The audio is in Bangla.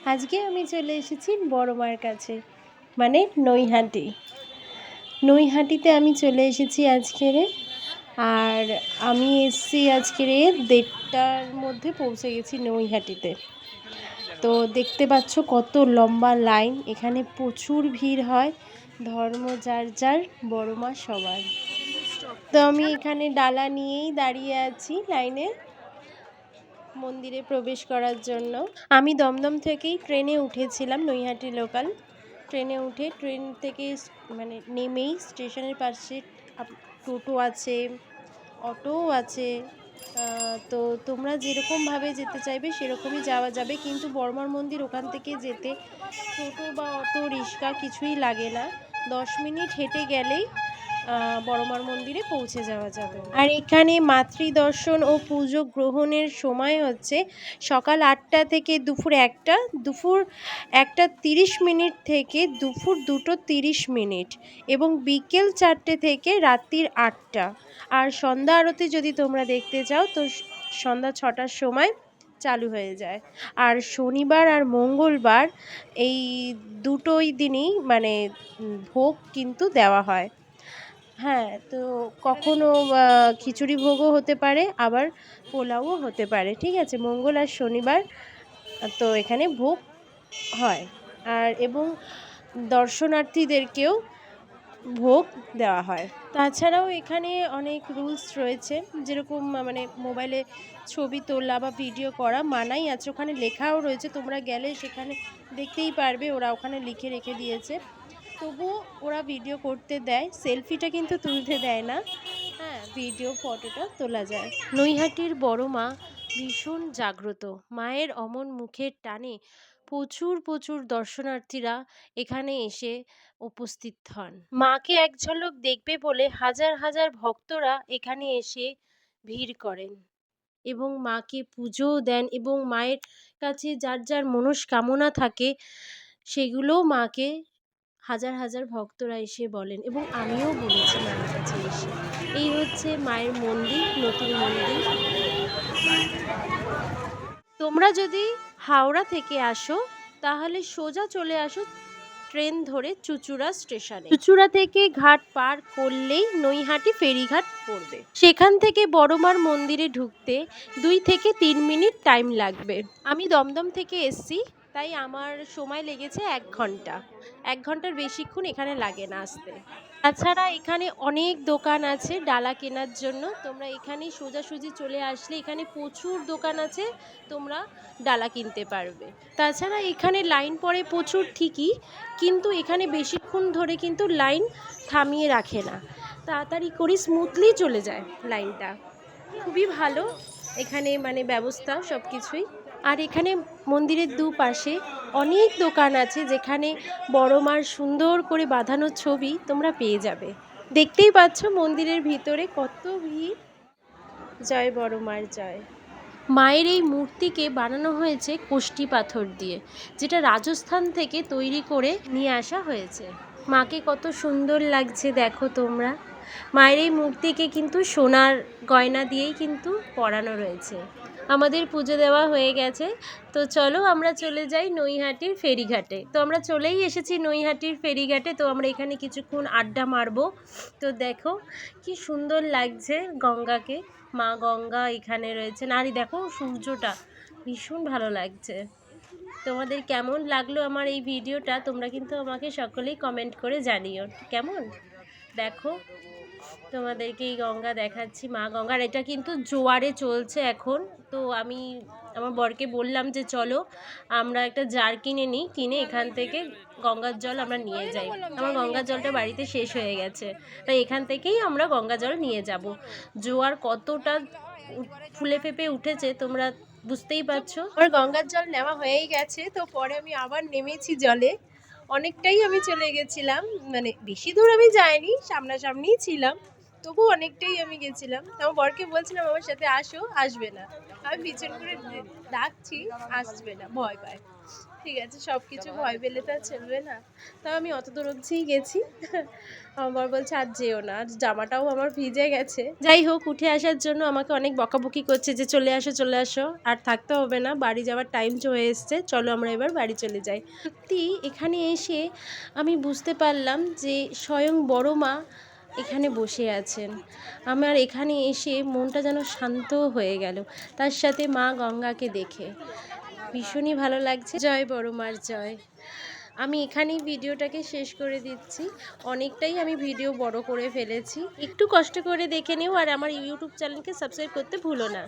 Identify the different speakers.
Speaker 1: আজকে আমি চলে এসেছি বড় মার কাছে, মানে নৈহাটি। নৈহাটিতে আমি চলে এসেছি আজকের। আর আমি এসছি আজকের 1:30টার মধ্যে পৌঁছে গেছি নৈহাটিতে। তো দেখতে পাচ্ছ কত লম্বা লাইন, এখানে প্রচুর ভিড় হয়, ধর্ম যার যার, বড় মা সবার। তো আমি এখানে ডালা নিয়েই দাঁড়িয়ে আছি লাইনে মন্দিরে প্রবেশ করার জন্য। আমি দমদম থেকেই ট্রেনে উঠেছিলাম, নৈহাটি লোকাল ট্রেনে উঠে ট্রেন থেকে মানে নেমেই স্টেশনের পাশে টোটো আছে, অটোও আছে। তো তোমরা যেরকমভাবে যেতে চাইবে সেরকমই যাওয়া যাবে, কিন্তু বড়মার মন্দির ওখান থেকে যেতে টোটো বা অটো রিক্সা কিছুই লাগে না, 10 মিনিট হেঁটে গেলেই বড়মার মন্দিরে পৌঁছে যাওয়া যাবে। আর এখানে মাতৃদর্শন ও পুজো গ্রহণের সময় হচ্ছে সকাল 8টা থেকে দুপুর 1টা, দুপুর 1:30 থেকে দুপুর 2:30, এবং বিকেল 4টে থেকে রাত্রির 8টা। আর সন্ধ্যা আরতি যদি তোমরা দেখতে চাও তো সন্ধ্যা 6টার সময় চালু হয়ে যায়। আর শনিবার আর মঙ্গলবার এই দুটোই দিনই মানে ভোগ কিন্তু দেওয়া হয়। হ্যাঁ, তো কখনো খিচুড়ি ভোগও হতে পারে, আবার পোলাওও হতে পারে, ঠিক আছে, মঙ্গল আর শনিবার তো এখানে ভোগ হয়। আর এবং দর্শনার্থীদেরকেও ভোগ দেওয়া হয়। তাছাড়াও এখানে অনেক রুলস রয়েছে, যেরকম মানে মোবাইলে ছবি তোলা বা ভিডিও করা মানাই আছে, ওখানে লেখাও রয়েছে, তোমরা গেলে সেখানে দেখতেই পারবে, ওরা ওখানে লিখে রেখে দিয়েছে। তবুও ওরা ভিডিও করতে দেয়, সেলফিটা কিন্তু তুলতে দেয় না। হ্যাঁ, ভিডিও ফটোটা তোলা যায়। নৈহাটির বড় মা ভীষণ জাগ্রত, মায়ের অমন মুখের টানে প্রচুর দর্শনার্থীরা এখানে এসে উপস্থিত হন। মাকে এক ঝলক দেখবে বলে হাজার ভক্তরা এখানে এসে ভিড় করেন এবং মাকে পুজোও দেন, এবং মায়ের কাছে যার যার মনস্কামনা থাকে সেগুলোও মাকে হাজার ভক্তরা এসে বলেন, এবং আমিও বলেছি মায়ের কাছে এসে। এই হচ্ছে মায়ের মন্দির, নতুন মন্দির। তোমরা যদি হাওড়া থেকে আসো তাহলে সোজা চলে আসো ট্রেন ধরে চুঁচুড়া স্টেশনে। চুঁচুড়া থেকে ঘাট পার করলেই নৈহাটি ফেরিঘাট পড়বে। সেখান থেকে বড়মার মন্দিরে ঢুকতে 2 থেকে 3 মিনিট টাইম লাগবে। আমি দমদম থেকে এসছি, তাই আমার সময় লেগেছে 1 ঘন্টা। 1 ঘন্টার বেশিক্ষণ এখানে লাগে না আসতে। তাছাড়া এখানে অনেক দোকান আছে ডালা কেনার জন্য, তোমরা এখানে সোজাসুজি চলে আসলে এখানে প্রচুর দোকান আছে, তোমরা ডালা কিনতে পারবে। তাছাড়া এখানে লাইন পড়ে প্রচুর ঠিকই, কিন্তু এখানে বেশিক্ষণ ধরে কিন্তু লাইন থামিয়ে রাখে না, তাড়াতাড়ি করে স্মুথলি চলে যায় লাইনটা। খুবই ভালো এখানে মানে ব্যবস্থা সব কিছুই। আর এখানে মন্দিরের দুপাশে অনেক দোকান আছে, যেখানে বড় মার সুন্দর করে বাঁধানো ছবি তোমরা পেয়ে যাবে। দেখতেই পাচ্ছ মন্দিরের ভিতরে কত ভিড়। জয় বড় মার জয়। মায়ের এই মূর্তিকে বানানো হয়েছে কোষ্টি পাথর দিয়ে, যেটা রাজস্থান থেকে তৈরি করে নিয়ে আসা হয়েছে। মাকে কত সুন্দর লাগছে দেখো তোমরা। মায়ের এই মূর্তিকে কিন্তু সোনার গয়না দিয়েই কিন্তু পরানো রয়েছে। আমাদের পুজো দেওয়া হয়ে গেছে, তো চলো আমরা চলে যাই নৈহাটির ফেরিঘাটে। তো আমরা চলেই এসেছি নৈহাটির ফেরিঘাটে, তো আমরা এখানে কিছুক্ষণ আড্ডা মারবো। তো দেখো কি সুন্দর লাগছে গঙ্গাকে, মা গঙ্গা এখানে রয়েছেন। আর দেখো সূর্যটা ভীষণ ভালো লাগছে। তোমাদের কেমন লাগলো আমার এই ভিডিওটা তোমরা কিন্তু আমাকে সকলেই কমেন্ট করে জানিও, কেমন। দেখো তোমাদেরকে এই গঙ্গা দেখাচ্ছি, মা গঙ্গার, এটা কিন্তু জোয়ারে চলছে এখন। তো আমি আমার বরকে বললাম যে চলো আমরা একটা জার কিনে নিই, কিনে এখান থেকে গঙ্গার জল আমরা নিয়ে যাই। আমার গঙ্গার জলটা বাড়িতে শেষ হয়ে গেছে, তাই এখান থেকেই আমরা গঙ্গা জল নিয়ে যাব। জোয়ার কতটা ফুলে ফেঁপে উঠেছে তোমরা বুঝতেই পারছো। আমার গঙ্গার জল নেওয়া হয়েই গেছে, তো পরে আমি আবার নেমেছি জলে। অনেকটাই আমি চলে গেছিলাম, মানে বেশি দূর আমি যাইনি, সামনাসামনিই ছিলাম। তবু অনেকটাই আমি গেছিলাম। আমার বরকে বলছিলাম আমার সাথে আসো, আসবে না। আমি পিছন করে ডাকছি, আসবে না, ভয় পায়। ঠিক আছে, সবকিছু ভয় পেলে তো আর চলবে না। তাও আমি অত দূর অবধিই গেছি। আমার বর বলছে আর যেও না, আর জামাটাও আমার ভিজে গেছে। যাই হোক, উঠে আসার জন্য আমাকে অনেক বকাবকি করছে যে চলে আসো, চলে আসো, আর থাকতে হবে না, বাড়ি যাওয়ার টাইম হয়ে এসছে, চলো আমরা এবার বাড়ি চলে যাই। সত্যি এখানে এসে আমি বুঝতে পারলাম যে স্বয়ং বড় মা এখানে বসে আছেন। আমার এখানে এসে মনটা যেন শান্ত হয়ে গেল, তার সাথে মা গঙ্গাকে দেখে ভীষণই ভালো লাগছে। জয় বড় মার জয়। আমি এখানেই ভিডিওটাকে শেষ করে দিচ্ছি। অনেকটাই আমি ভিডিও বড় করে ফেলেছি, একটু কষ্ট করে দেখে নিও, আর আমার ইউটিউব চ্যানেলকে সাবস্ক্রাইব করতে ভুলো না।